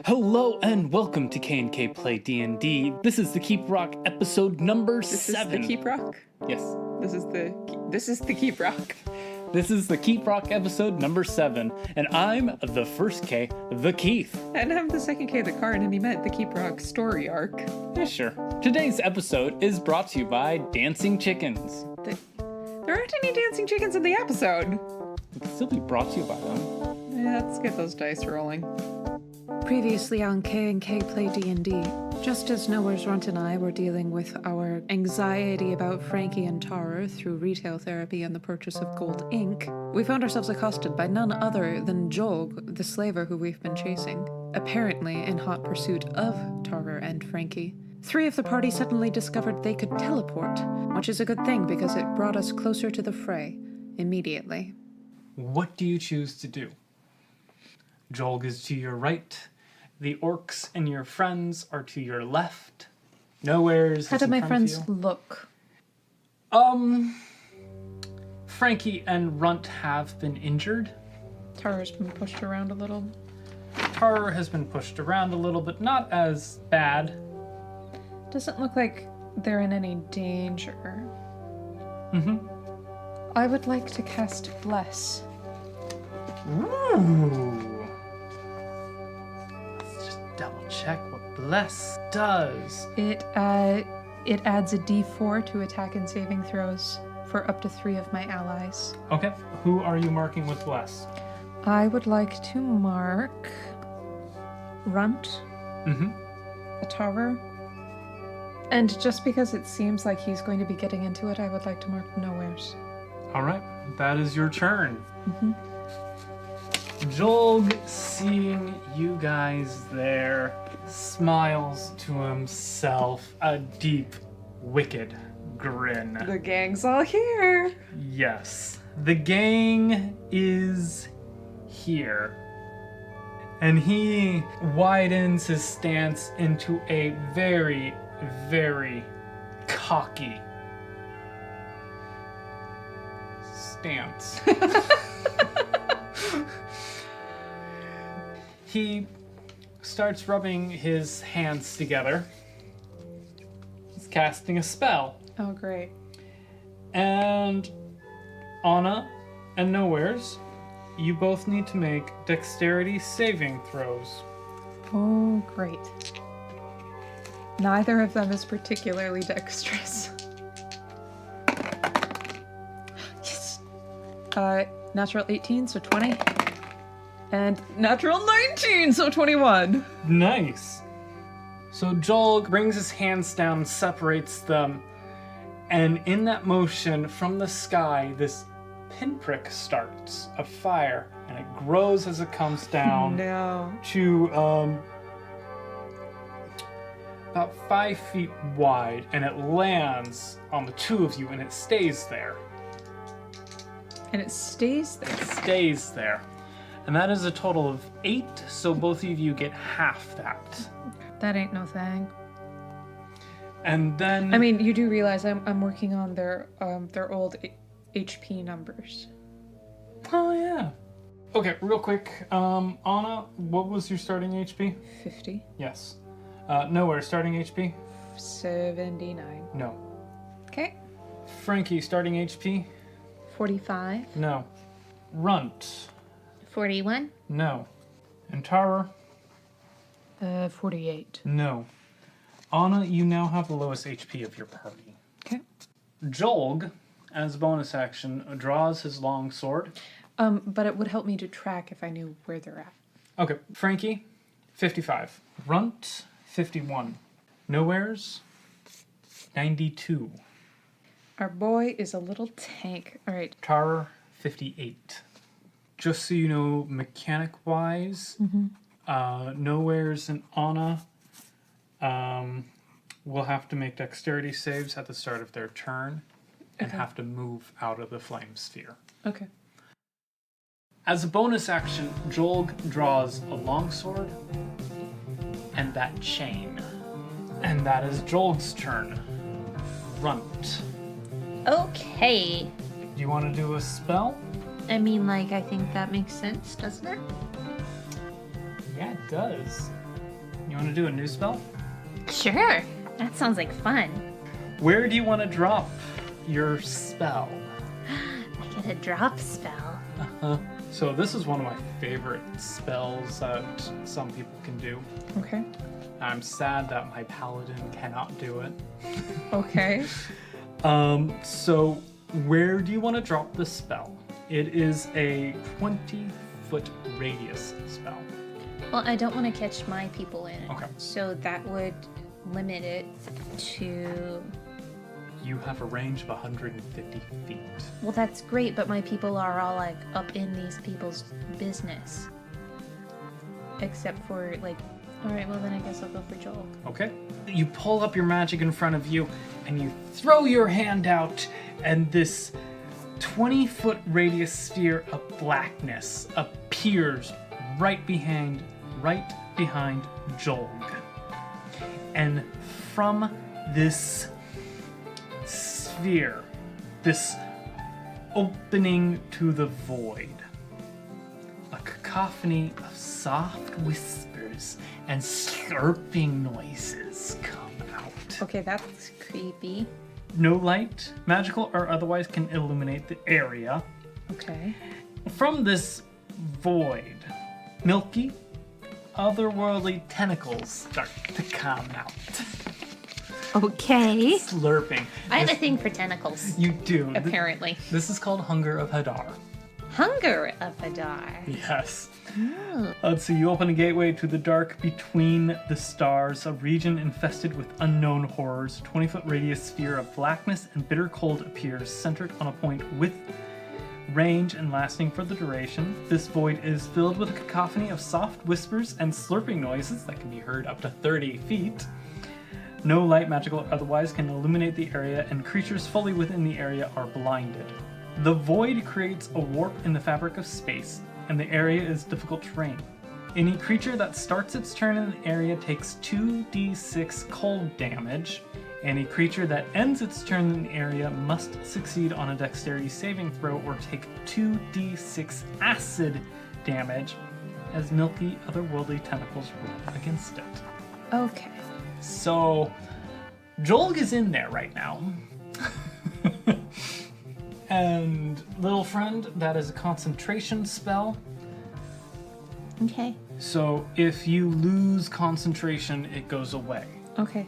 Hello and welcome to K&K Play D&D. This is the Keep Rock episode number 7. This is the Keep Rock? Yes. This is the Keep Rock. This is the Keep Rock episode number 7, and I'm the first K, the Keith. And I'm the second K, the Karn, and he meant the Keep Rock story arc. Yeah, sure. Today's episode is brought to you by Dancing Chickens. There aren't any dancing chickens in the episode. It can still be brought to you by them. Yeah, let's get those dice rolling. Previously on K&K Play D&D, just as Nowhere's Runt and I were dealing with our anxiety about Frankie and Tarur through retail therapy and the purchase of gold ink, we found ourselves accosted by none other than Jolg, the slaver who we've been chasing, apparently in hot pursuit of Tarur and Frankie. 3 of the party suddenly discovered they could teleport, which is a good thing because it brought us closer to the fray immediately. What do you choose to do? Jolg is to your right. The orcs and your friends are to your left. Nowhere's How do my friends you. look? Frankie and Runt have been injured. Tara's been pushed around a little. Tarur has been pushed around a little, but not as bad. Doesn't look like they're in any danger. Mm-hmm. I would like to cast Bless. Ooh. Let's just double check what Bless does. It adds a d4 to attack and saving throws for up to 3 of my allies. Okay, who are you marking with Bless? I would like to mark Runt, Mm-hmm. Tarur, and just because it seems like he's going to be getting into it, I would like to mark Nowhere's. All right, that is your turn. Mm-hmm. Jolg, seeing you guys there, smiles to himself a deep, wicked grin. The gang's all here. Yes, the gang is here. And he widens his stance into a very, very cocky stance. He starts rubbing his hands together. He's casting a spell. Oh, great. And Anna and Nowhere's, you both need to make dexterity saving throws. Oh, great. Neither of them is particularly dexterous. Yes! Natural 18, so 20. And natural 19, so 21. Nice. So Jolg brings his hands down, separates them, and in that motion from the sky, this pinprick starts of fire, and it grows as it comes down No. to about 5 feet wide, and it lands on the 2 of you, and it stays there. And it stays there. It stays there. And that is a total of 8, so both of you get half that. That ain't no thing. And then... I mean, you do realize I'm working on their old HP numbers. Oh, yeah. Okay, real quick. Anna, what was your starting HP? 50. Yes. Nowhere, starting HP? 79. No. Okay. Frankie, starting HP? 45. No. Runt? 41. No. And Tarur? 48. No. Anna, you now have the lowest HP of your party. Okay. Jolg, as a bonus action, draws his long sword. But it would help me to track if I knew where they're at. Okay. Frankie, 55. Runt, 51. Nowhere's, 92. Our boy is a little tank. All right. Tarur, 58. Just so you know, mechanic-wise, Nowhere's and Anna will have to make dexterity saves at the start of their turn and have to move out of the flame sphere. Okay. As a bonus action, Jolg draws a longsword and that chain. And that is Jolg's turn. Runt. Okay. Do you want to do a spell? I mean, like, I think that makes sense, doesn't it? Yeah, it does. You want to do a new spell? Sure. That sounds like fun. Where do you want to drop your spell? I get a drop spell. So this is one of my favorite spells that some people can do. Okay. I'm sad that my paladin cannot do it. Okay. So where do you want to drop the spell? It is a 20-foot radius spell. Well, I don't want to catch my people in it. Okay. So that would limit it to... You have a range of 150 feet. Well, that's great, but my people are all, like, up in these people's business. Except for, like... Alright, well then I guess I'll go for Jolg. Okay. You pull up your magic in front of you, and you throw your hand out, and this 20-foot radius sphere of blackness appears right behind Jolg. And from this sphere, this opening to the void, a cacophony of soft whispers and slurping noises come out. Okay, that's creepy. No light, magical or otherwise, can illuminate the area. Okay. From this void, milky, otherworldly tentacles start to come out. Okay. Slurping. I have a thing for tentacles. You do. Apparently. This is called Hunger of Hadar. Hunger of Hadar. Yes. Oh. Let's see, you open a gateway to the dark between the stars, a region infested with unknown horrors. 20-foot radius sphere of blackness and bitter cold appears, centered on a point with range and lasting for the duration. This void is filled with a cacophony of soft whispers and slurping noises that can be heard up to 30 feet. No light, magical or otherwise, can illuminate the area, and creatures fully within the area are blinded. The void creates a warp in the fabric of space, and the area is difficult terrain. Any creature that starts its turn in the area takes 2d6 cold damage. Any creature that ends its turn in the area must succeed on a dexterity saving throw or take 2d6 acid damage as milky, otherworldly tentacles roll against it. Okay. So, Jolg is in there right now. And, little friend, that is a concentration spell. Okay. So, if you lose concentration, it goes away. Okay.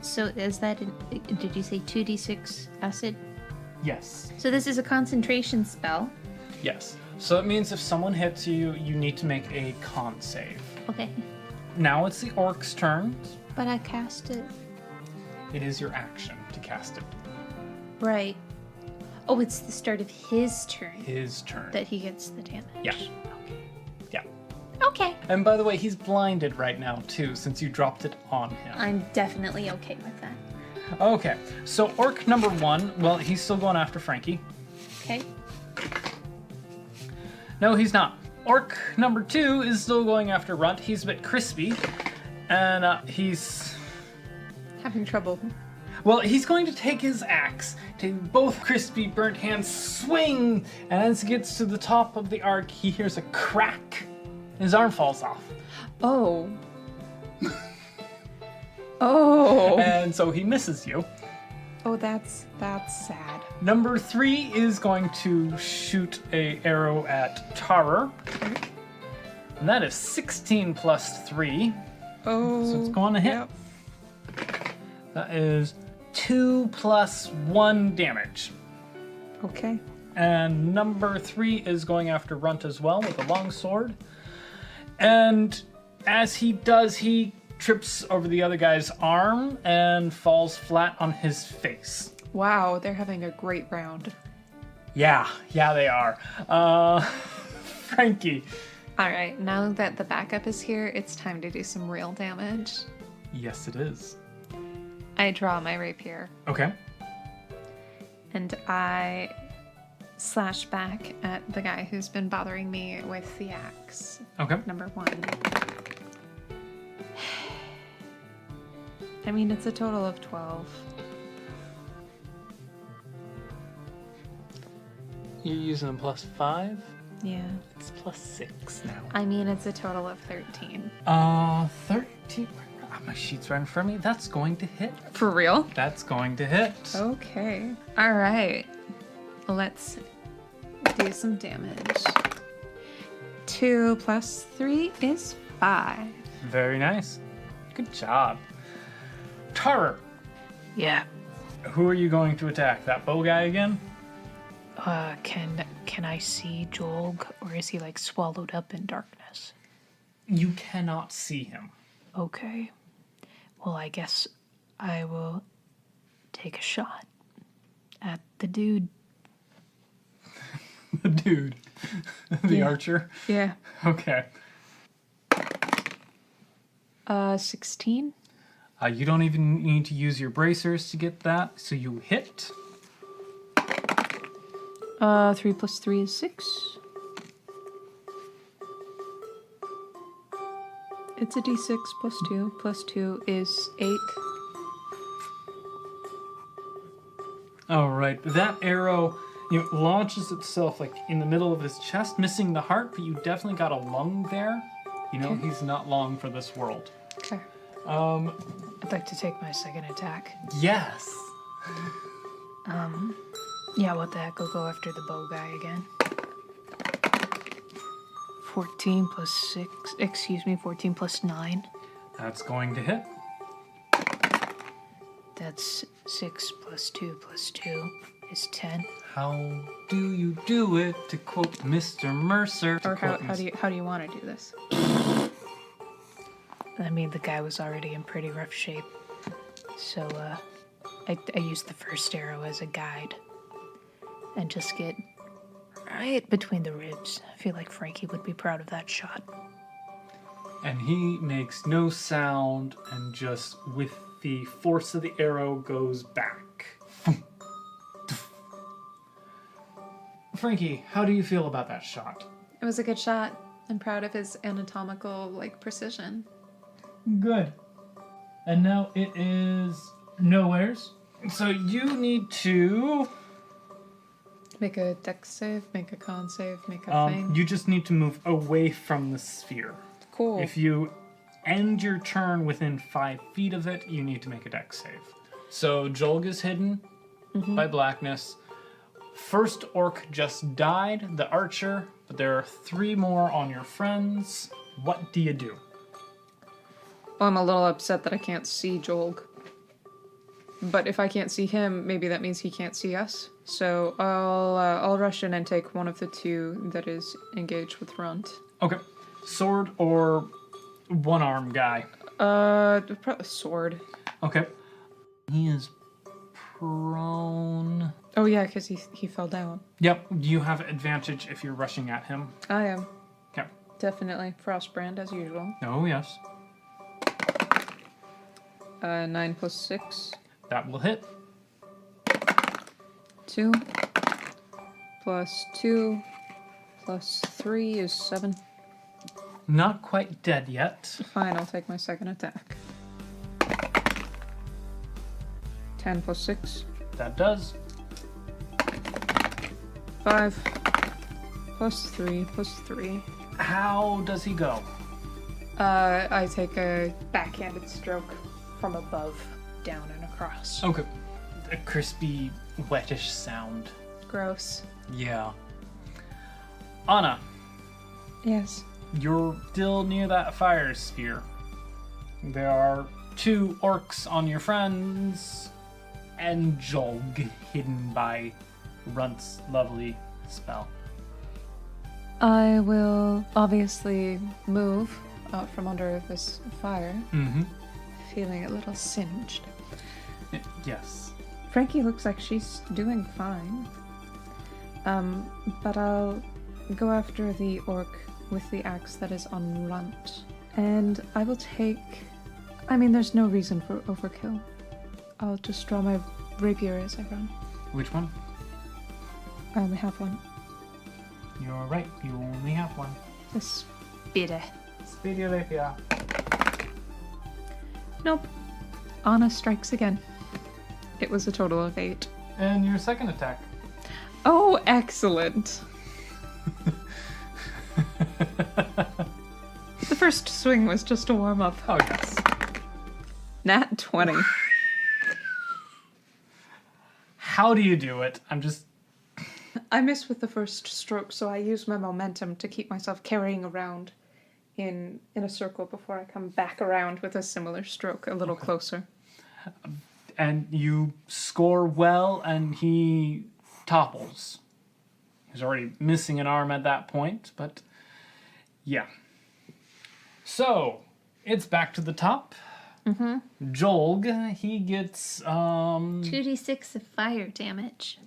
So is that, did you say 2d6 acid? Yes. So this is a concentration spell. Yes. So it means if someone hits you, you need to make a con save. Okay. Now it's the orc's turn. But I cast it. It is your action to cast it. Right. Oh, it's the start of his turn His turn. that he gets the damage. Yeah. Okay. Yeah. Okay. And by the way, he's blinded right now too, since you dropped it on him. I'm definitely okay with that. Okay. So orc number 1, well, he's still going after Frankie. Okay. No, he's not. Orc number 2 is still going after Runt. He's a bit crispy. And he's... Having trouble. Well, he's going to take his axe, take both crispy burnt hands, swing, and as he gets to the top of the arc, he hears a crack. His arm falls off. Oh. Oh. And so he misses you. Oh, that's sad. Number 3 is going to shoot a arrow at Tarur. And that is 16 plus 3. Oh. So it's going to hit. Yep. That is 2 plus 1 damage. Okay. And number 3 is going after Runt as well with a long sword. And as he does, he trips over the other guy's arm and falls flat on his face. Wow, they're having a great round. Yeah, they are. Frankie. All right, now that the backup is here, it's time to do some real damage. Yes, it is. I draw my rapier Okay. and I slash back at the guy who's been bothering me with the axe. Okay. Number 1. I mean, it's a total of 12. You're using a plus 5? Yeah. It's +6 now. I mean, it's a total of 13. 13. My sheet's right in front of me. That's going to hit. For real? That's going to hit. Okay. All right. Let's do some damage. 2 + 3 is 5. Very nice. Good job. Tarur, Yeah. who are you going to attack? That bow guy again? Can I see Jolg, or is he like swallowed up in darkness? You cannot see him. Okay. Well, I guess I will take a shot at the dude. The dude. The Yeah. archer? Yeah. Okay. 16. You don't even need to use your bracers to get that, so you hit. 3 + 3 is 6. It's a d6 + 2. + 2 is 8. All right. That arrow, launches itself like in the middle of his chest, missing the heart, but you definitely got a lung there. Okay. He's not long for this world. Okay. I'd like to take my second attack. Yes. Yeah, what the heck? I'll go after the bow guy again. 14 + 6. 14 + 9. That's going to hit. That's 6 + 2 + 2 is 10. How do you do it? To quote Mr. Mercer. Or how do you want to do this? I mean, the guy was already in pretty rough shape. So, I used the first arrow as a guide. And just get right between the ribs. I feel like Frankie would be proud of that shot. And he makes no sound and just with the force of the arrow goes back. Frankie, how do you feel about that shot? It was a good shot. I'm proud of his anatomical precision. Good. And now it is nowheres. So you need to... Make a dex save, make a con save, make a thing. You just need to move away from the sphere. Cool. If you end your turn within 5 feet of it, you need to make a dex save. So Jolg is hidden by blackness. First orc just died, the archer, but there are 3 more on your friends. What do you do? Well, I'm a little upset that I can't see Jolg. But if I can't see him, maybe that means he can't see us. So I'll rush in and take one of the 2 that is engaged with Runt. Okay. Sword or one-arm guy? Probably sword. Okay. He is prone. Oh yeah, because he fell down. Yep, you have advantage if you're rushing at him. I am. Okay. Definitely. Frostbrand as usual. Oh, yes. 9 + 6. That will hit. 2 + 2 + 3 is 7. Not quite dead yet. Fine, I'll take my second attack. 10 + 6. That does. 5 + 3 + 3. How does he go? I take a Backhanded stroke from above, down and across. Okay. A crispy, wettish sound. Gross. Yeah. Anna, yes. you're still near that fire sphere. There are 2 orcs on your friends, and Jolg hidden by Runt's lovely spell. I will obviously move out from under this fire, Mm-hmm. feeling a little singed. Yes. Frankie looks like she's doing fine. But I'll go after the orc with the axe that is on Runt. And I will take... I mean, there's no reason for overkill. I'll just draw my rapier as I run. Which one? I only have one. You're right. You only have one. This... Bitte. Speedy rapier. Nope. Anna strikes again. It was a total of 8. And your second attack. Oh, excellent. The first swing was just a warm up. Oh, yes. Nat 20. How do you do it? I miss with the first stroke, so I use my momentum to keep myself carrying around in a circle before I come back around with a similar stroke a little closer. And you score well, and he topples. He's already missing an arm at that point, but yeah. So, it's back to the top. Mm-hmm. Jolg, he gets 2d6 of fire damage.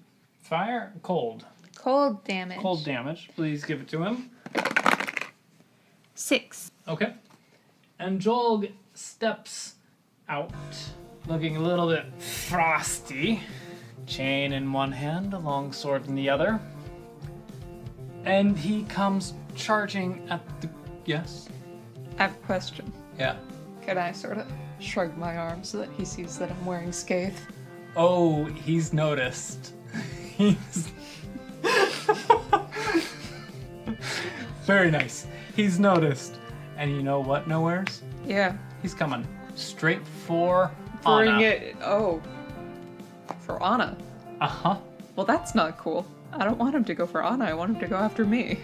fire, cold. Cold damage. Cold damage. Please give it to him. 6. Okay. And Jolg steps out, looking a little bit frosty. Chain in one hand, a long sword in the other. And he comes charging at the... Yes? I have a question. Yeah. Can I sort of shrug my arms so that he sees that I'm wearing scathe? Oh, he's noticed. He's... Very nice. He's noticed. And you know what, Nowheres? Yeah. He's coming straight for Bring Anna. it. Oh. For Anna. Uh-huh. Well, that's not cool. I don't want him to go for Anna. I want him to go after me.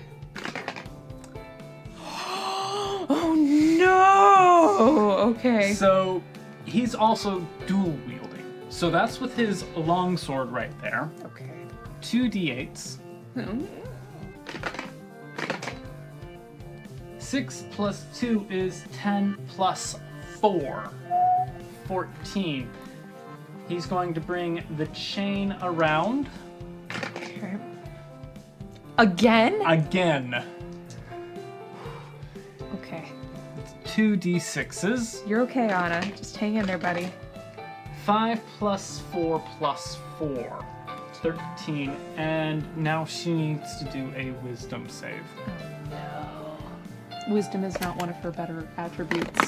Oh no! Okay. So he's also dual wielding. So that's with his longsword right there. Okay. 2d8s. Hmm. 6 plus 2 is 10 plus 4. 14. He's going to bring the chain around Okay. Again? again. Okay. 2d6s. You're okay, Anna. Just hang in there, buddy. 5 plus 4 plus 4. 13. And now she needs to do a wisdom save. Wisdom is not one of her better attributes.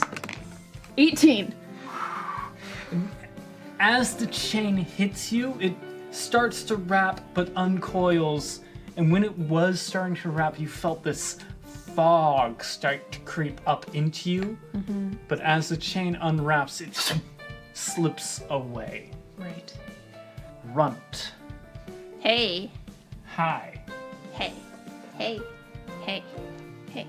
18. As the chain hits you, it starts to wrap but uncoils. And when it was starting to wrap, you felt this fog start to creep up into you. Mm-hmm. But as the chain unwraps, it slips away. Right. Runt. Hey. Hi. Hey. Hey. Hey. Hey.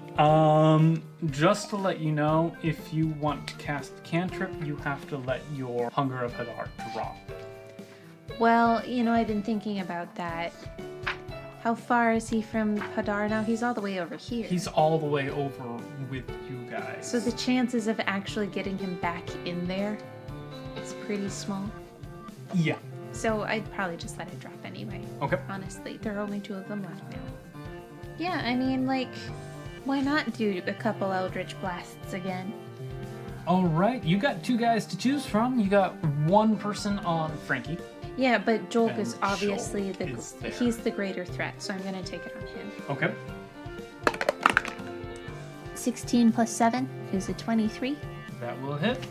Just to let you know, if you want to cast cantrip, you have to let your Hunger of Hadar drop. Well, I've been thinking about that. How far is he from Hadar now? He's all the way over here. He's all the way over with you guys. So the chances of actually getting him back in there is pretty small. Yeah. So I'd probably just let it drop anyway. Okay. Honestly, there are only 2 of them left now. Yeah, I mean, why not do a couple Eldritch Blasts again? All right, you got 2 guys to choose from. You got 1 person on Frankie. Yeah, but Jolg And is obviously Jolg is there. he's the greater threat, so I'm gonna take it on him. Okay. 16 plus 7 is a 23. That will hit.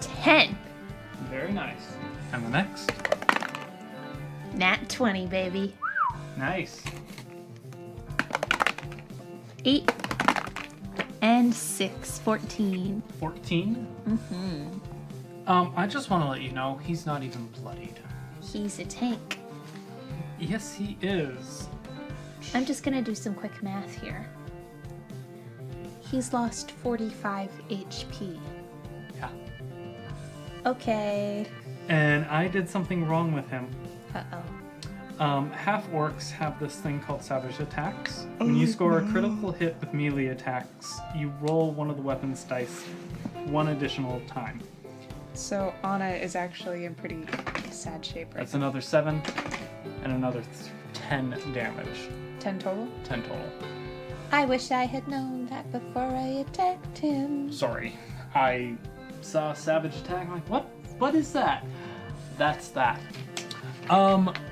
10. Very nice. And the next. Nat 20, baby. Nice. 8 and 6, 14. 14. Mm-hmm. I just want to let you know, he's not even bloodied. He's a tank. Yes, he is. I'm just gonna do some quick math here. He's lost 45 HP. Yeah. Okay. And I did something wrong with him. Uh-oh. Half-orcs have this thing called savage attacks. When you score a critical hit with melee attacks, you roll one of the weapon's dice 1 additional time. So Anna is actually in pretty sad shape right That's now. another 7 and another 10 damage. 10 total? 10 total. I wish I had known that before I attacked him. Sorry. I saw savage attack. I'm like, what? What is that? That's that.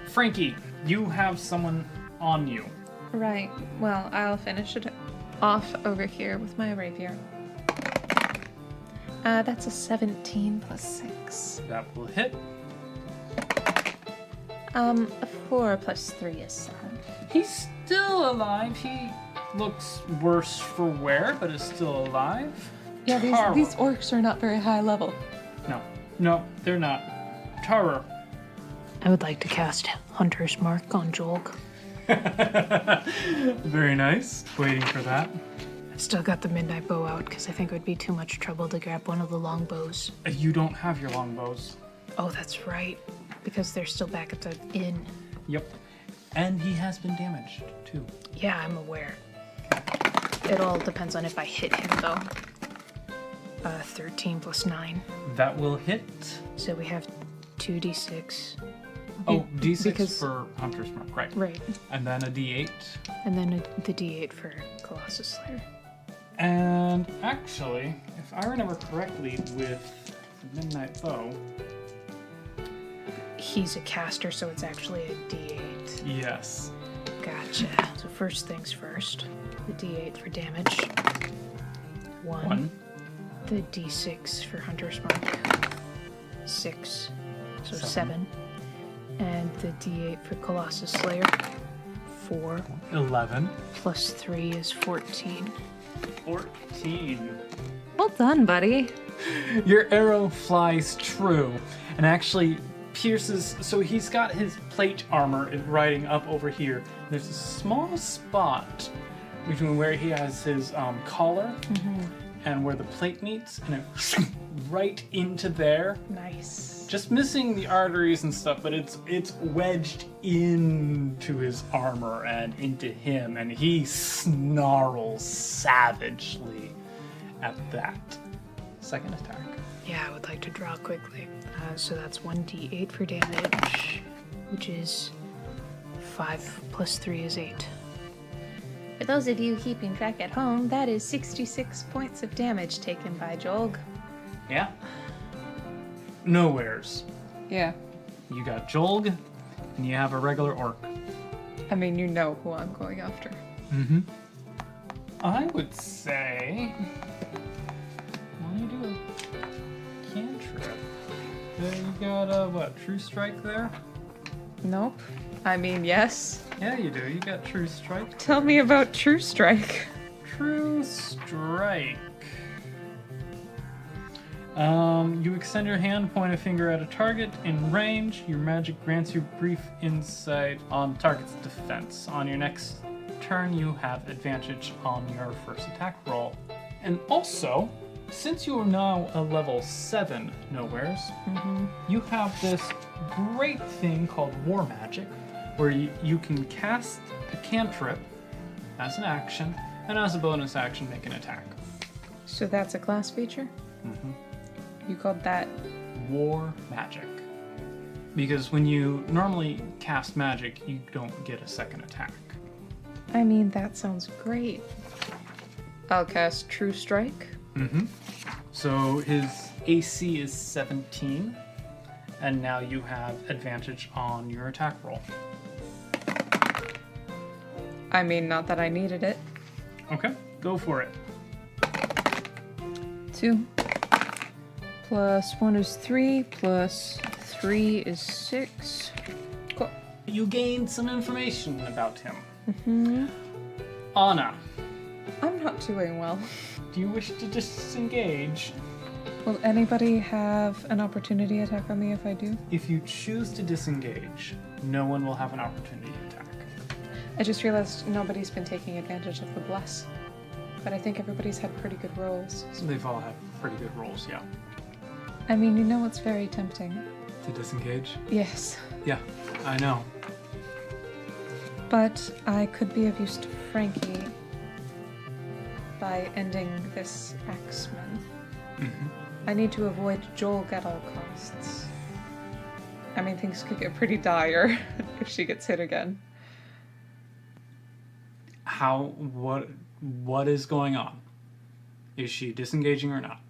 Frankie, you have someone on you. Right. Well, I'll finish it off over here with my rapier. That's a 17 plus 6. That will hit. A 4 plus 3 is 7. He's still alive. looks worse for wear, but is still alive. Yeah, Tarur. these orcs are not very high level. No, they're not. Tarur. I would like to cast Hunter's Mark on Jolg. Very nice. Waiting for that. I've still got the midnight bow out because I think it would be too much trouble to grab one of the long bows. You don't have your longbows. Oh, that's right. Because they're still back at the inn. Yep. And he has been damaged, too. Yeah, I'm aware. It all depends on if I hit him, though. 13 plus 9. That will hit. So we have 2d6. Oh, D6 because- for Hunter's Mark, right. Right. And then a D8. And then the d8 for Colossus Slayer. And actually, if I remember correctly, with the Midnight Bow, He's a caster, so it's actually a d8. yes. Gotcha. So first things first. The d8 for damage. 1. The d6 for Hunter's Mark. 6. So 7. And the d8 for Colossus Slayer. 4. 11. Plus 3 is 14. 14. Well done, buddy. Your arrow flies true and actually pierces. So he's got his plate armor riding up over here. There's a small spot between where he has his collar and where the plate meets, and it right into there. Nice. Just missing the arteries and stuff, but it's wedged into his armor and into him, and he snarls savagely at that. Second attack. Yeah, I would like to draw quickly. So that's 1d8 for damage, which is 5 plus 3 is 8. For those of you keeping track at home, that is 66 points of damage taken by Jolg. Yeah. Nowheres. Yeah. You got Jolg, and you have a regular orc. I mean, you know who I'm going after. Mm-hmm. I would say... Why don't you do a cantrip? You got what, True Strike there? Nope. I mean, yes. Yeah, you do. You got True Strike. Tell me about True Strike. True Strike. You extend your hand, point a finger at a target in range. Your magic grants you brief insight on the target's defense. On your next turn, you have advantage on your first attack roll. And also, since you are now a level 7 Nowheres, you have this great thing called War Magic, where you can cast a cantrip as an action, and as a bonus action, make an attack. So that's a class feature? Mm-hmm. You called that... War Magic. Because when you normally cast magic, you don't get a second attack. I mean, that sounds great. I'll cast True Strike. Mm-hmm. So his AC is 17, and now you have advantage on your attack roll. I mean, not that I needed it. Okay, go for it. 2. Plus 1 is 3, plus 3 is 6. Cool. You gained some information about him. Mm-hmm. Anna, I'm not doing well. do you wish to disengage? Will anybody have an opportunity attack on me if I do? If you choose to disengage, no one will have an opportunity attack. I just realized nobody's been taking advantage of the bless. But I think everybody's had pretty good rolls. So they've all had pretty good rolls, yeah. I mean, you know it's very tempting. To disengage? Yes. Yeah, I know. But I could be of use to Frankie by ending this Axeman. Mm-hmm. I need to avoid Jolg at all costs. I mean, things could get pretty dire if she gets hit again. What is going on? Is she disengaging or not?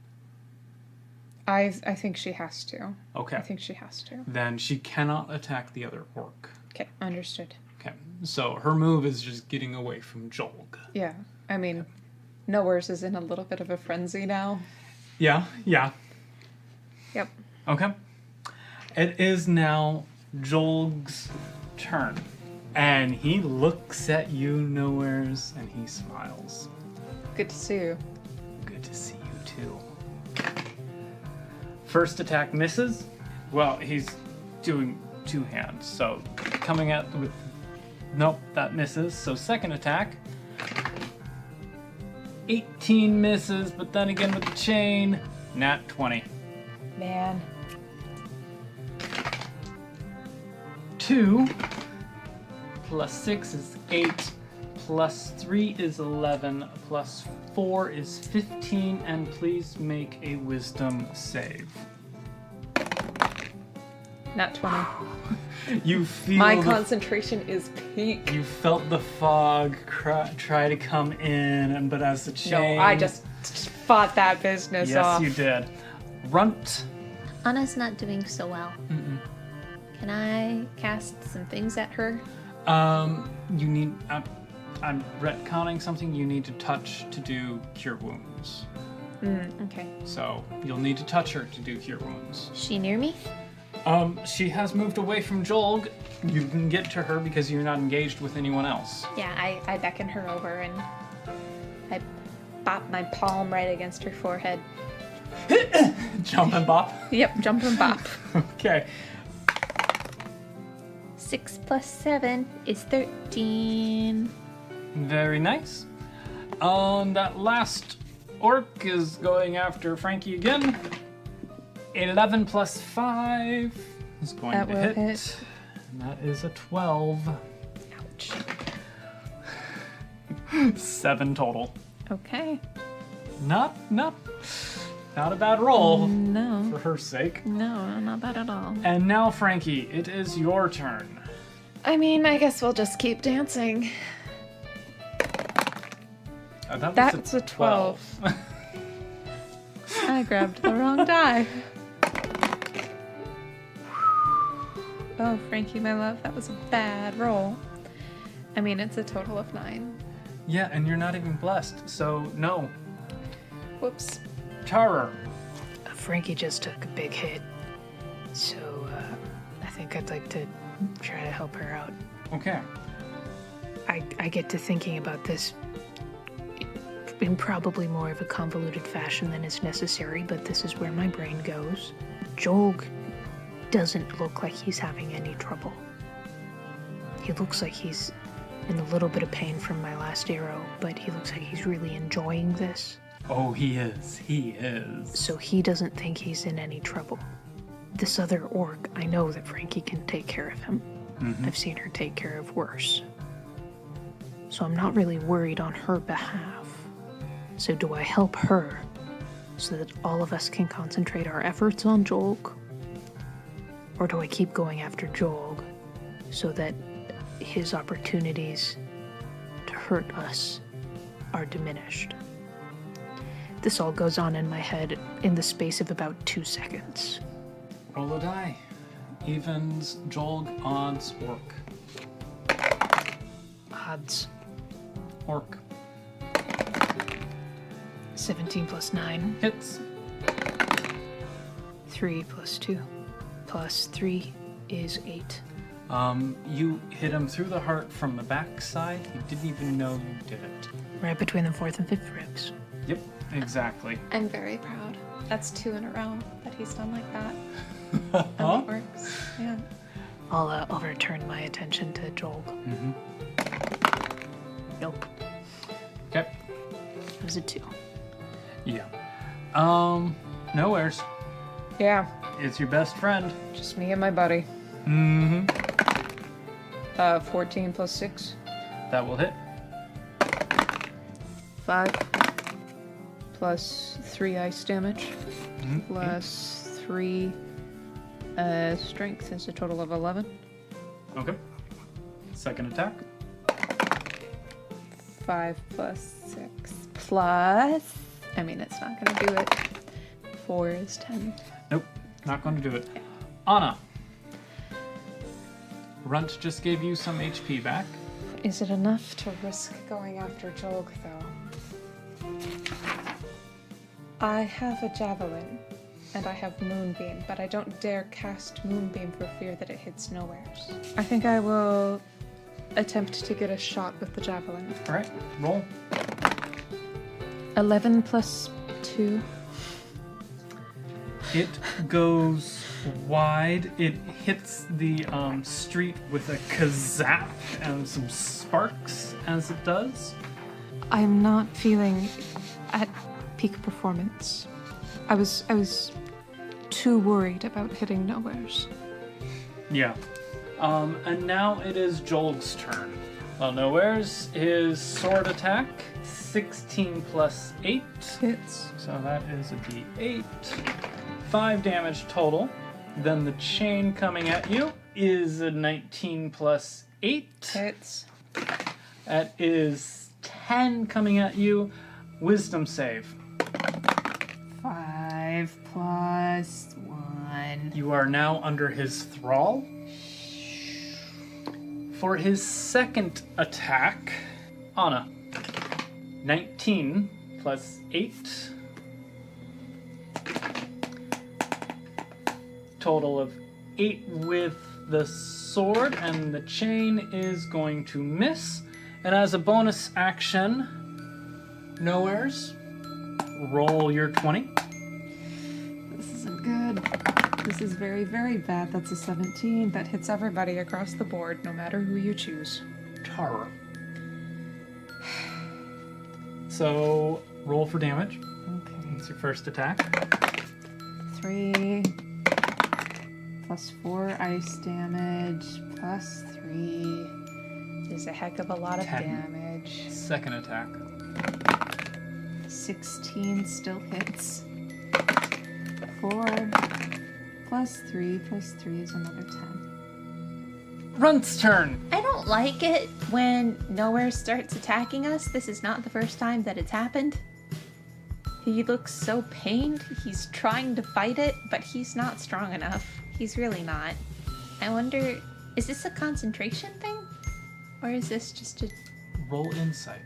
I think she has to. Okay. I think she has to. Then she cannot attack the other orc. Okay, understood. Okay. So her move is just getting away from Jolg. Yeah, I mean, Nowheres is in a little bit of a frenzy now. Yeah. Yep. Okay. It is now Jolg's turn. And he looks at you nowheres and he smiles. Good to see you. Good to see you too. First attack misses. Well, he's doing two hands, so coming at with... Nope, that misses. So second attack. 18 misses, but then again with the chain, nat 20. Man. 2 plus 6 is 8, plus 3 is 11, plus 4 is 15, and please make a wisdom save. Nat 20. You feel My concentration is peak. You felt the fog try to come in, but as the chain... No, I just fought that business off. Yes, you did. Runt. Anna's not doing so well. Can I cast some things at her? You need... I'm retconning something. You need to touch to do Cure Wounds. Okay. So, you'll need to touch her to do Cure Wounds. Is she near me? She has moved away from Jolg. You can get to her because you're not engaged with anyone else. Yeah, I beckon her over and I bop my palm right against her forehead. Jump and bop. Yep, jump and bop. Okay. 6 plus 7 is 13. Very nice. That last orc is going after Frankie again. 11 plus 5 is going That to will hit. And that is a 12. Ouch. 7 total. Okay. Not a bad roll No. for her sake. No, not bad at all. And now, Frankie, it is your turn. I mean, I guess we'll just keep dancing. That was That's a 12. I grabbed the wrong die. Oh, Frankie, my love, that was a bad roll. I mean, it's a total of 9. Yeah, and you're not even blessed, so no. Whoops. Tarur. Frankie just took a big hit, so I think I'd like to try to help her out. Okay. I get to thinking about this in probably more of a convoluted fashion than is necessary, but this is where my brain goes. Jolg doesn't look like he's having any trouble. He looks like he's in a little bit of pain from my last arrow, but he looks like he's really enjoying this. Oh, he is. He is. So he doesn't think he's in any trouble. This other orc, I know that Frankie can take care of him. I've seen her take care of worse. So I'm not really worried on her behalf. So do I help her so that all of us can concentrate our efforts on Jolg? Or do I keep going after Jolg so that his opportunities to hurt us are diminished? This all goes on in my head in the space of about 2 seconds. Roll a die. Evens, Jolg, odds, orc. Odds. Orc. 17 plus 9. Hits. 3 plus 2. Plus 3 is 8. You hit him through the heart from the backside. He didn't even know you did it. Right between the 4th and 5th ribs. Yep, exactly. I'm very proud. That's 2 in a row that he's done like that. Huh? And it works. Yeah. I'll return my attention to Jolg. Nope. Okay. It was a 2. Yeah. Nowheres. Yeah, It's your best friend. just me and my buddy. 14 plus 6. That will hit. 5. Plus 3 ice damage. Plus 3 strength is a total of 11. Okay. Second attack. 5 plus 6 plus... I mean, it's not going to do it. 4 is 10. Nope, not going to do it. Anna. Runt just gave you some HP back. Is it enough to risk going after Jolg, though? I have a javelin, and I have moonbeam, but I don't dare cast moonbeam for fear that it hits nowheres. I think I will attempt to get a shot with the javelin. All right, roll. 11 plus 2. It goes wide. It hits the street with a kazap and some sparks as it does. I'm not feeling at peak performance. I was too worried about hitting nowheres. Yeah. And now it is Jolg's turn. Well, nowheres his sword attack. 16 plus 8. Hits. So that is a d8. 5 damage total. Then the chain coming at you is a 19 plus 8. Hits. That is 10 coming at you. Wisdom save. 5 plus 1. You are now under his thrall. For his second attack, Anna. 19 plus 8. Total of 8 with the sword, and the chain is going to miss. And as a bonus action, nowheres, roll your 20. This isn't good. This is very, very bad. That's a 17. That hits everybody across the board, no matter who you choose. Tarur. So roll for damage. Okay. It's your first attack. 3 plus 4 ice damage plus 3 There's a heck of a lot of 10. damage. Second attack. 16 still hits. 4 plus 3 is another 10. Runt's turn. I don't like it when Nowhere starts attacking us. This is not the first time that it's happened. He looks so pained. He's trying to fight it, but he's not strong enough. He's really not. I wonder, is this a concentration thing? Or is this just a... Roll insight.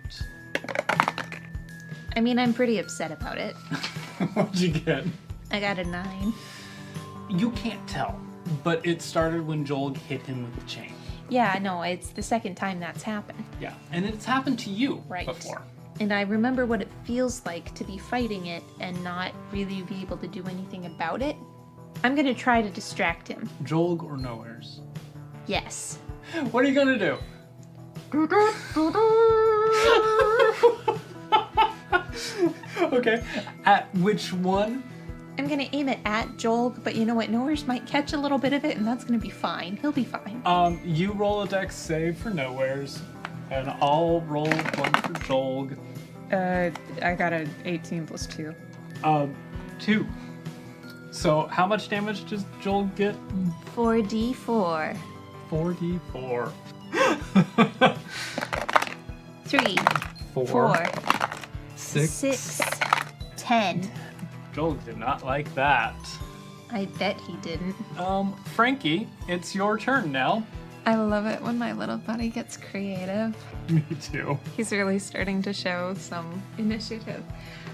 I mean, I'm pretty upset about it. What'd you get? I got a 9. You can't tell, but it started when Jolg hit him with the chain. Yeah, no, it's the second time that's happened. Yeah, and it's happened to you Right. before. And I remember what it feels like to be fighting it and not really be able to do anything about it. I'm gonna try to distract him. Jolg or nowheres? Yes. What are you gonna do? Okay, at which one? I'm gonna aim it at Jolg, but you know what? Nowheres might catch a little bit of it, and that's gonna be fine. He'll be fine. You roll a dex save for nowheres, and I'll roll one for Jolg. I got an 18 plus 2. 2. So how much damage does Jolg get? 4d4. 4d4. 3, 4. 4, 6. 6, 10. Jolg did not like that. I bet he didn't. Frankie, it's your turn now. I love it when my little buddy gets creative. Me too. He's really starting to show some initiative.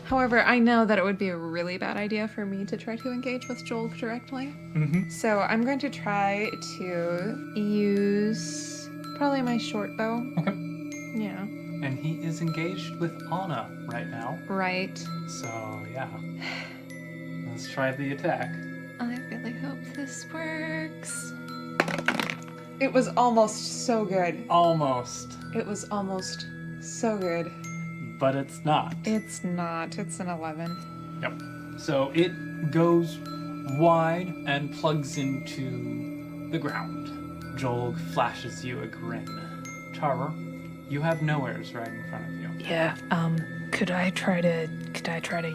However, I know that it would be a really bad idea for me to try to engage with Jolg directly. Mm-hmm. So I'm going to try to use probably my short bow. Okay. Yeah. And he is engaged with Anna right now. Right. So, yeah. Let's try the attack. I really hope this works. It was almost so good. Almost. It was almost so good. But it's not. It's not. It's an 11. Yep. So it goes wide and plugs into the ground. Jolg flashes you a grin. Tarur, you have nowheres right in front of you. Yeah, could I try to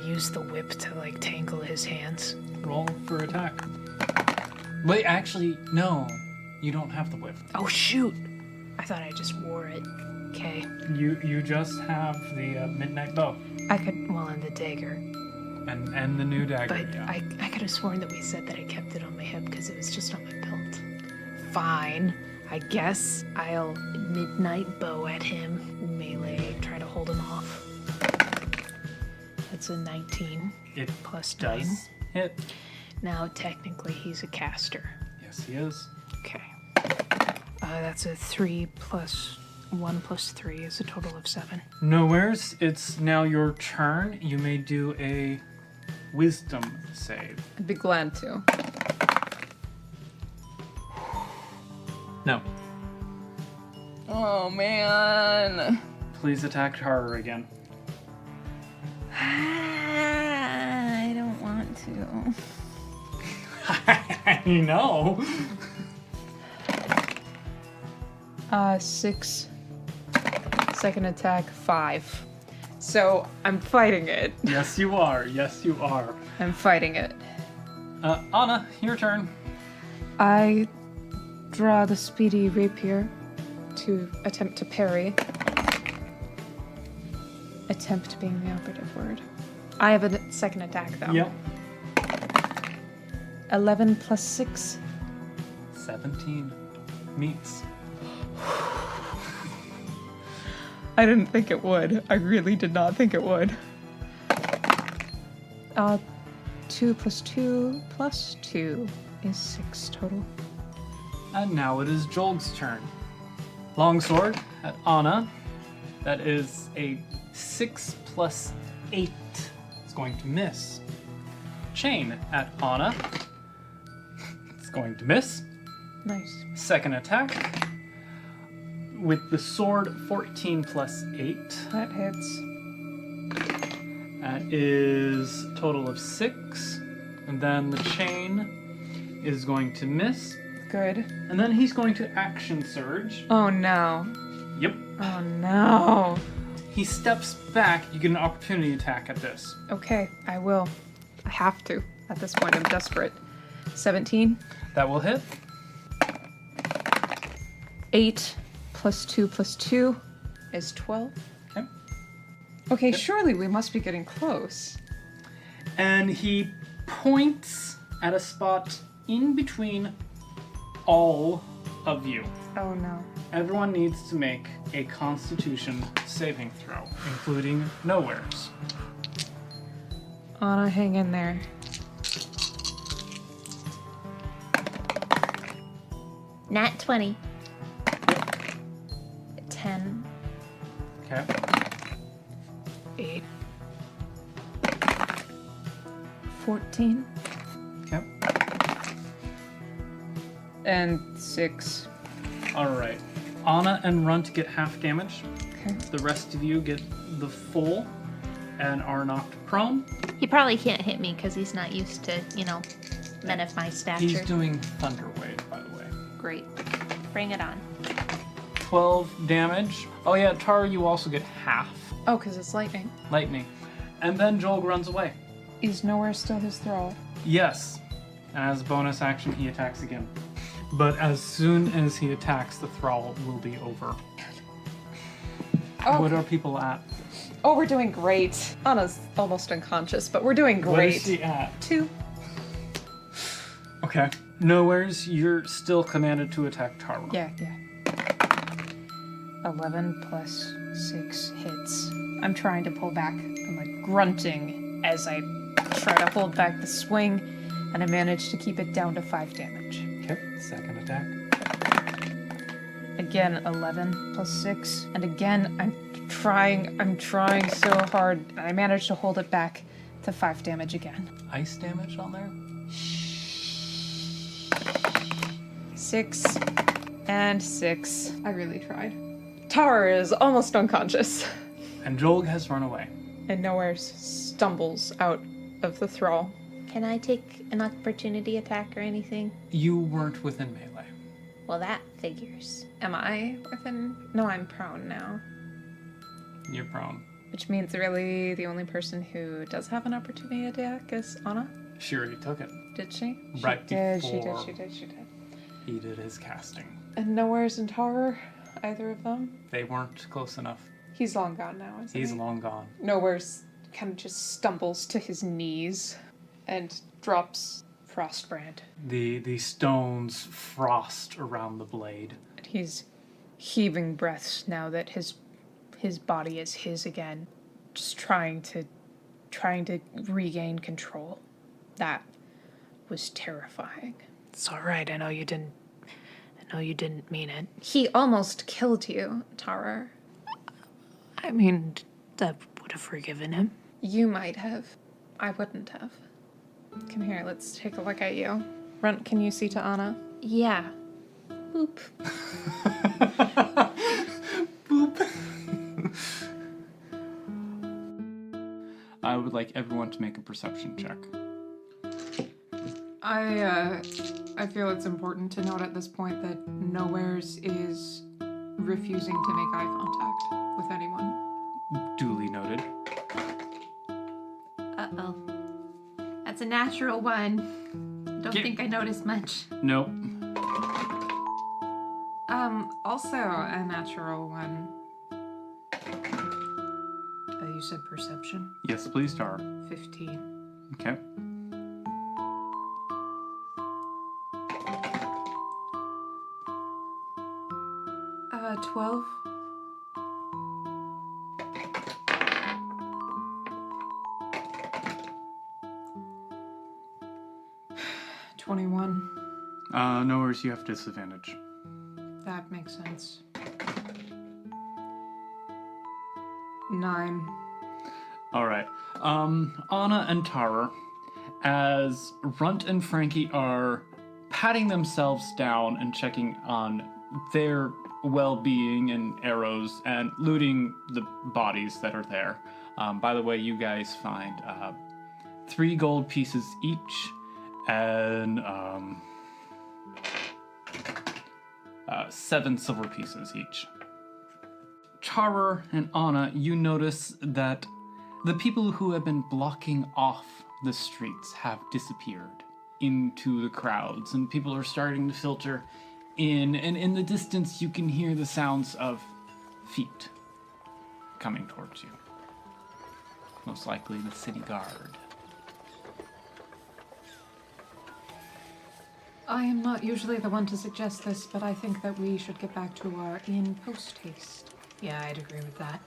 use the whip to like tangle his hands? Roll for attack. Wait, actually, no. You don't have the whip. Oh shoot! I thought I just wore it. Okay. You just have the midnight bow I could, well, and the dagger. and the new dagger. But yeah. I could have sworn that we said that I kept it on my hip because it was just on my belt. Fine. I guess I'll midnight bow at him, melee, try to hold him off. That's a 19 It plus 9. does hit. Now, technically, he's a caster. Yes, he is. Okay. That's a 3 plus 1 plus 3 is a total of 7. Nowheres, it's now your turn. You may do a wisdom save. I'd be glad to. No. Oh, man. Please attack Tarur again. I don't want to. I know. 6. Second attack, 5. So I'm fighting it. Yes, you are. Yes, you are. I'm fighting it. Anna, your turn. I draw the speedy rapier to attempt to parry. Attempt being the operative word. I have a second attack though. Yep. 11 plus 6. 17 meets. I didn't think it would. I really did not think it would. 2 plus 2 plus 2 is 6 total. And now it is Jolg's turn. Longsword at Anna. That is a 6 plus 8. It's going to miss. Chain at Anna. It's going to miss. Nice. Second attack. With the sword, 14 plus 8. That hits. That is a total of 6. And then the chain is going to miss. Good. And then he's going to action surge. Oh no. Yep. Oh no. He steps back. You get an opportunity attack at this. Okay, I will. I have to. At this point, I'm desperate. 17. That will hit. 8 plus 2 plus 2 is 12. Okay. Okay, surely we must be getting close. And he points at a spot in between all of you. Oh no. Everyone needs to make a Constitution saving throw, including Nowheres. Anna, hang in there. Nat 20. 10. Okay. 8. 14. Okay. And 6. All right. Anna and Runt get half damage. Okay. The rest of you get the full and are knocked prone. He probably can't hit me because he's not used to, men of my stature. He's doing Thunder Wave, by the way. Great. Bring it on. 12 damage. Oh yeah, Tara, you also get half Oh, because it's lightning. lightning. And then Jolg runs away. Is nowhere still his thrall? Yes. As a bonus action, he attacks again. But as soon as he attacks, the thrall will be over. Oh. What are people at? Oh, we're doing great. Anna's almost unconscious, but we're doing What great. is she at? 2. Okay. Nowheres, you're still commanded to attack Tara. Yeah. 11 plus 6 hits. I'm trying to pull back. I'm like grunting as I try to hold back the swing, and I manage to keep it down to 5 damage. Okay. Second attack. Again, 11 plus 6. And again, I'm trying so hard. And I managed to hold it back to 5 damage again. Ice damage on there? 6 and 6. I really tried. Tara is almost unconscious. And Jolg has run away. And nowhere stumbles out of the thrall. Can I take an opportunity attack or anything? You weren't within melee. Well, that figures. Am I within? No, I'm prone now. You're prone. Which means really the only person who does have an opportunity attack is Anna. She already took it. Did she? Right She did. before. She did. He did his casting. And nowhere's in Tar, either of them. They weren't close enough. He's long gone now, isn't He's he? long gone. Nowhere's kind of just stumbles to his knees and drops Frostbrand. The stones frost around the blade. And he's heaving breaths now that his body is his again, just trying to regain control. That was terrifying. It's all right. I know you didn't I know you didn't mean it. He almost killed you, Tarur. I mean, I would have forgiven him. You might have. I wouldn't have. Come here, let's take a look at you. Runt, can you see to Anna? Yeah. Boop. Boop. I would like everyone to make a perception check. I feel it's important to note at this point that Nowheres is refusing to make eye contact with anyone. Duly noted. Uh-oh. That's a natural one. Don't think I noticed much. Nope. Also a natural one. You said perception? Yes, please, Tar. 15. Okay. Uh, 12. No worries, you have disadvantage. That makes sense. 9. All right. Anna and Tara, as Runt and Frankie are patting themselves down and checking on their well-being and arrows and looting the bodies that are there. By the way, you guys find 3 gold pieces each and 7 silver pieces each. Tara and Anna, you notice that the people who have been blocking off the streets have disappeared into the crowds, and people are starting to filter in, and in the distance you can hear the sounds of feet coming towards you. Most likely the city guard. I am not usually the one to suggest this, but I think that we should get back to our inn post-haste. Yeah, I'd agree with that.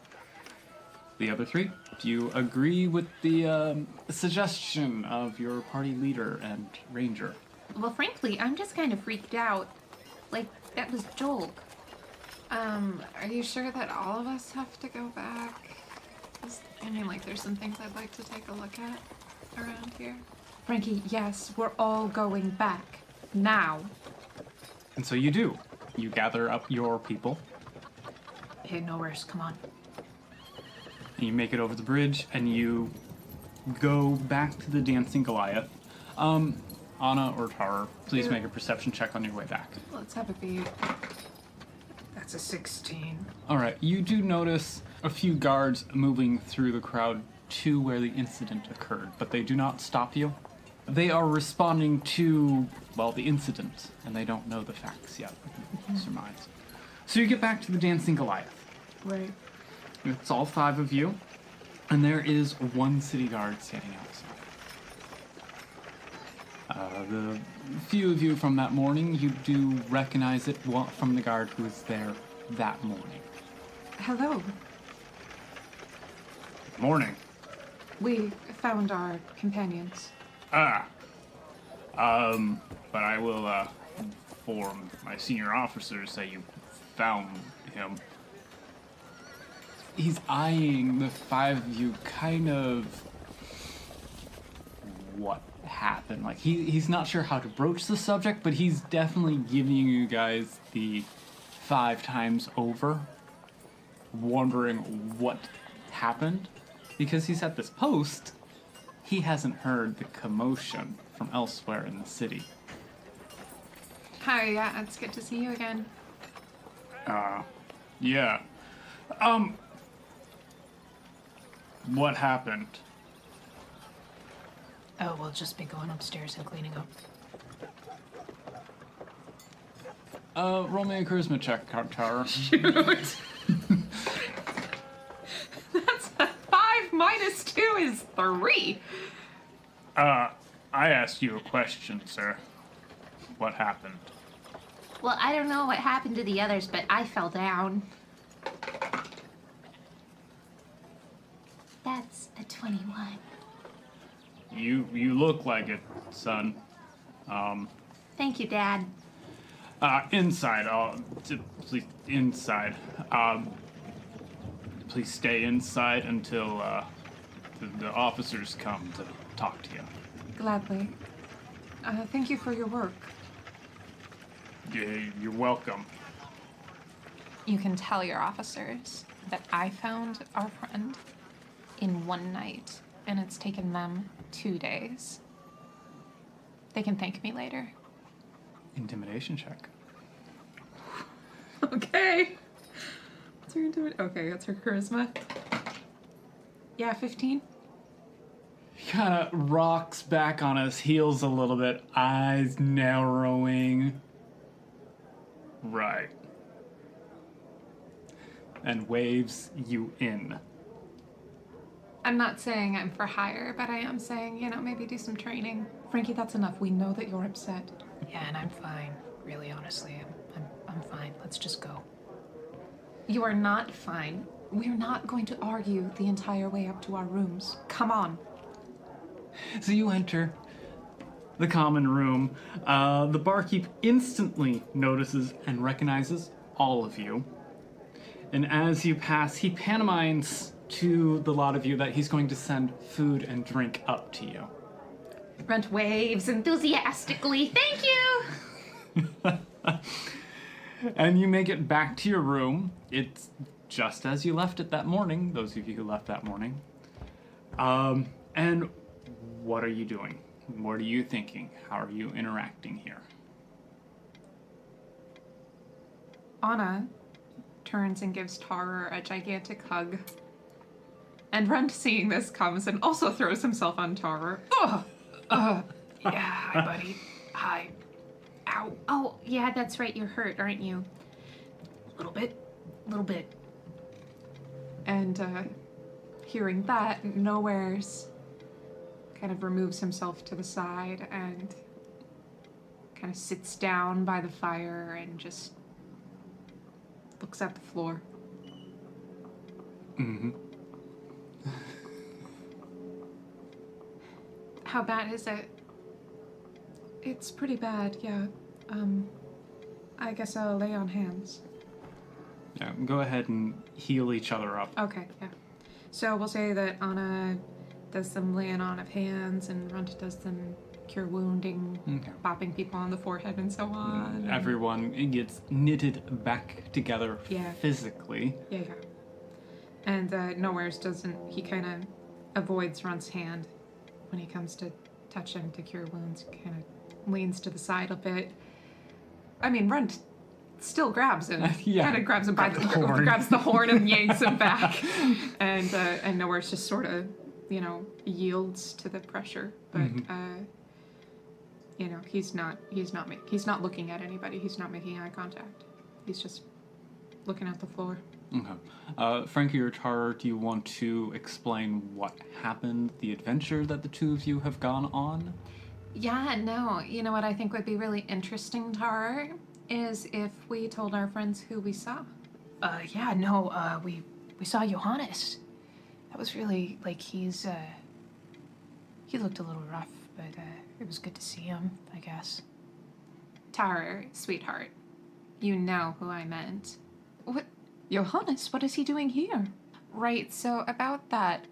The other 3, do you agree with the suggestion of your party leader and ranger? Well, frankly, I'm just kind of freaked out. Like, that was Jolg. Are you sure that all of us have to go back? I mean, like, there's some things I'd like to take a look at around here. Frankie, yes, we're all going back. Now. And so you do. You gather up your people, Hey, Nowheres, come on. and you make it over the bridge, and you go back to the Dancing Goliath. Anna or Tara, please make a perception check on your way back. Let's have a beat. That's a 16. All right, you do notice a few guards moving through the crowd to where the incident occurred, but they do not stop you. They are responding to, well, the incident, and they don't know the facts yet. Surmise. So you get back to the Dancing Goliath. Right. It's all 5 of you, and there is 1 city guard standing outside. The few of you from that morning, you do recognize it from the guard who was there that morning. Hello. Morning. We found our companions. But I will inform my senior officers that you found him. He's eyeing the 5 of you kind of what happened. Like he's not sure how to broach the subject, but he's definitely giving you guys the 5 times over, wondering what happened. Because he's at this post, he hasn't heard the commotion from elsewhere in the city. Hi, yeah, it's good to see you again. Yeah. What happened? Oh, we'll just be going upstairs and cleaning up. Roll me a charisma check, Tara. That's a 5 minus 2 is 3. I asked you a question, sir. What happened? Well, I don't know what happened to the others, but I fell down. That's a 21. You look like it, son. Thank you, Dad. Inside. Please, inside. Please stay inside until the officers come to talk to you. Gladly. Thank you for your work. You're welcome. You can tell your officers that I found our friend in one night, and it's taken them 2 days. They can thank me later. Intimidation check. Okay. What's her intuition? Okay, that's her charisma. Yeah, 15. He kind of rocks back on his heels a little bit, eyes narrowing. Right. And waves you in. I'm not saying I'm for hire, but I am saying, maybe do some training. Frankie, that's enough. We know that you're upset. Yeah, and I'm fine. Really, honestly, I'm fine. Let's just go. You are not fine. We're not going to argue the entire way up to our rooms. Come on. So you enter the common room. The barkeep instantly notices and recognizes all of you. And as you pass, he pantomimes to the lot of you that he's going to send food and drink up to you. Runt waves enthusiastically. Thank you! And you make it back to your room. It's just as you left it that morning, those of you who left that morning. And what are you doing? What are you thinking? How are you interacting here? Anna turns and gives Tarur a gigantic hug. And Runt, seeing this, comes and also throws himself on Tarur. Yeah, hi, buddy. Hi. Ow. Oh, yeah, that's right. You're hurt, aren't you? Little bit. And hearing that, Nowheres kind of removes himself to the side and kind of sits down by the fire and just looks at the floor. Mm-hmm. How bad is it? It's pretty bad, yeah. I guess I'll lay on hands. Yeah, go ahead and heal each other up. Okay, yeah. So we'll say that Anna does some laying on of hands and Runt does some cure wounding, Okay. bopping people on the forehead and so on. and- Everyone gets knitted back together Yeah. physically. Yeah. And Nowheres doesn't, he kind of avoids Runt's hand when he comes to touch him to cure wounds, kind of leans to the side a bit. I mean, Runt still grabs him. Yeah. Kind of grabs him by the horn. grabs the horn and yanks him back. And Nowheres just sort of, yields to the pressure. But he's not looking at anybody. He's not making eye contact. He's just looking at the floor. Okay. Frankie or Tarur, do you want to explain what happened, the adventure that the two of you have gone on? Yeah, no. You know what I think would be really interesting, Tarur, is if we told our friends who we saw. We saw Johannes. That was really, he looked a little rough, but it was good to see him, I guess. Tarur, sweetheart, you know who I meant. What? Johannes, what is he doing here? Right, so about that,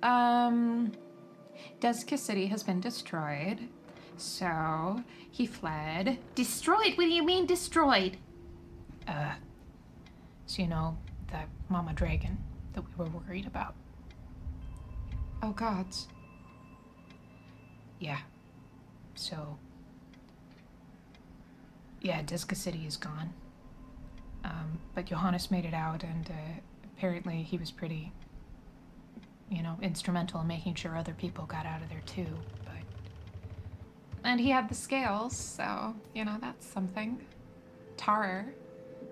Deska City has been destroyed, so he fled. Destroyed? What do you mean destroyed? So that Mama Dragon that we were worried about. Oh, gods. Yeah. So, yeah, Deska City is gone. But Johannes made it out, and apparently he was pretty, instrumental in making sure other people got out of there too. But And he had the scales, so, that's something. Tarur,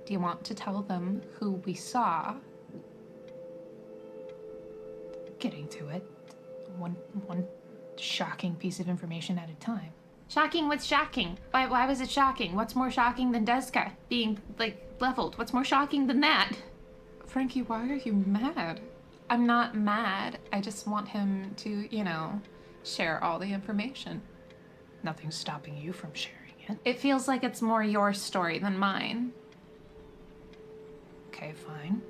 do you want to tell them who we saw? getting to it, one shocking piece of information at a time. Shocking? What's shocking? Why was it shocking? What's more shocking than Deska being, leveled? What's more shocking than that? Frankie, why are you mad? I'm not mad. I just want him to, share all the information. Nothing's stopping you from sharing it. second. It feels like it's more your story than mine. Okay, fine.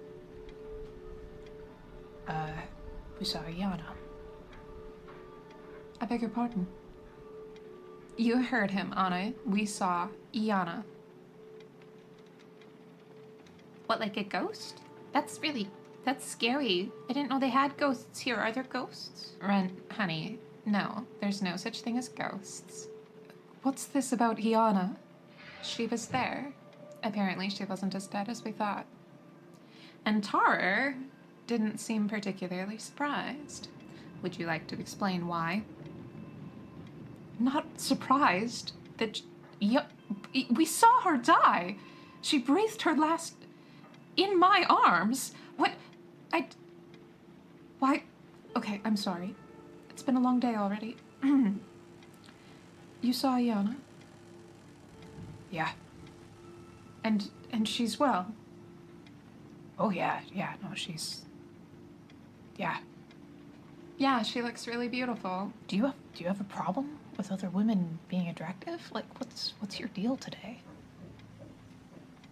We saw Yana. I beg your pardon. You heard him, Anna. We saw Iana. What, like a ghost? That's scary. I didn't know they had ghosts here. Are there ghosts? Runt, honey, no. There's no such thing as ghosts. What's this about Iana? She was there. Apparently she wasn't as dead as we thought. And Tarur didn't seem particularly surprised. Would you like to explain why? Not surprised that we saw her die. She breathed her last in my arms. What? Why? Okay, I'm sorry. It's been a long day already. You saw Iana? Yeah. And she's well. Oh, yeah. No, she's... Yeah. Yeah, she looks really beautiful. Do you have a problem with other women being attractive? Like, what's your deal today?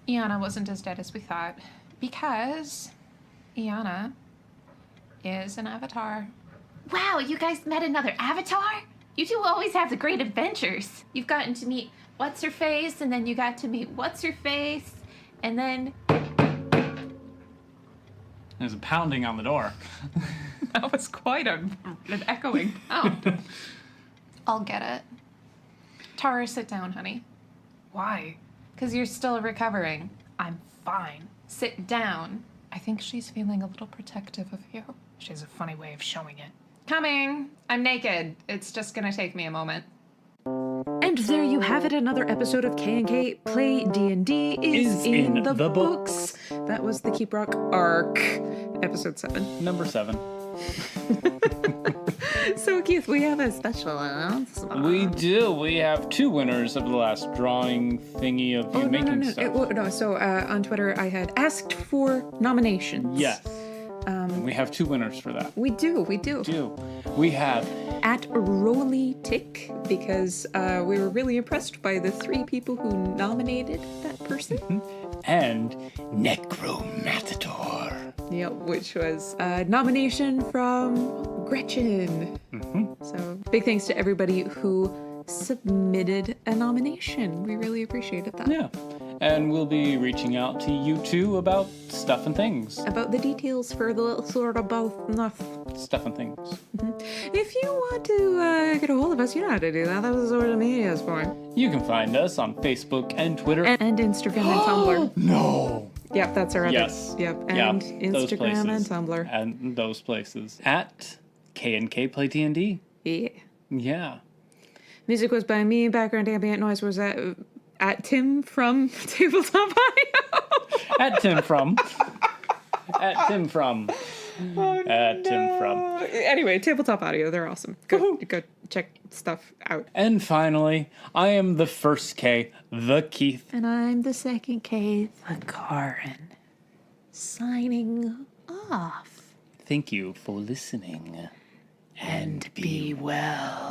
Iana wasn't as dead as we thought. Because Iana is an avatar. Wow, you guys met another avatar? You two always have the great adventures. You've gotten to meet What's-Her-Face, and then you got to meet What's-Her-Face, and then... There's a pounding on the door. That was quite an echoing pound. I'll get it. Tarur, sit down, honey. Why? Because you're still recovering. I'm fine. Sit down. I think she's feeling a little protective of you. She has a funny way of showing it. Coming. I'm naked. It's just gonna take me a moment. And there you have it. Another episode of K&K Play D&D is in the books. That was the Keep Rock arc, episode 7. Number 7. So, Keith, we have a special announcement. We do. We have 2 winners of the last drawing thingy of you making stuff. So, on Twitter, I had asked for nominations. Yes. We have 2 winners for that. We do. We have At Roly Tick, because we were really impressed by the 3 people who nominated that person. and Necromatador. Yeah, which was a nomination from Gretchen. So big thanks to everybody who submitted a nomination. We really appreciated that. Yeah. And we'll be reaching out to you too about stuff and things. About the details for the sort of both Stuff and things. If you want to get a hold of us, you know how to do that. That was the sort of media is for. You can find us on Facebook and Twitter. And Instagram and Tumblr. No! Yep, that's our other. Yes. Yep, and those Instagram and places. Tumblr. And those places. At K&K Play D&D. Yeah. Yeah. Music was by me. Background ambient noise was at Tim from Tabletop Audio. At Tim from. At Tim from. Oh, At Tim from. Anyway, Tabletop Audio, they're awesome. Go check stuff out. And finally, I am the first K, the Keith. And I'm the second K, the Karen. Signing off. Thank you for listening. And be well.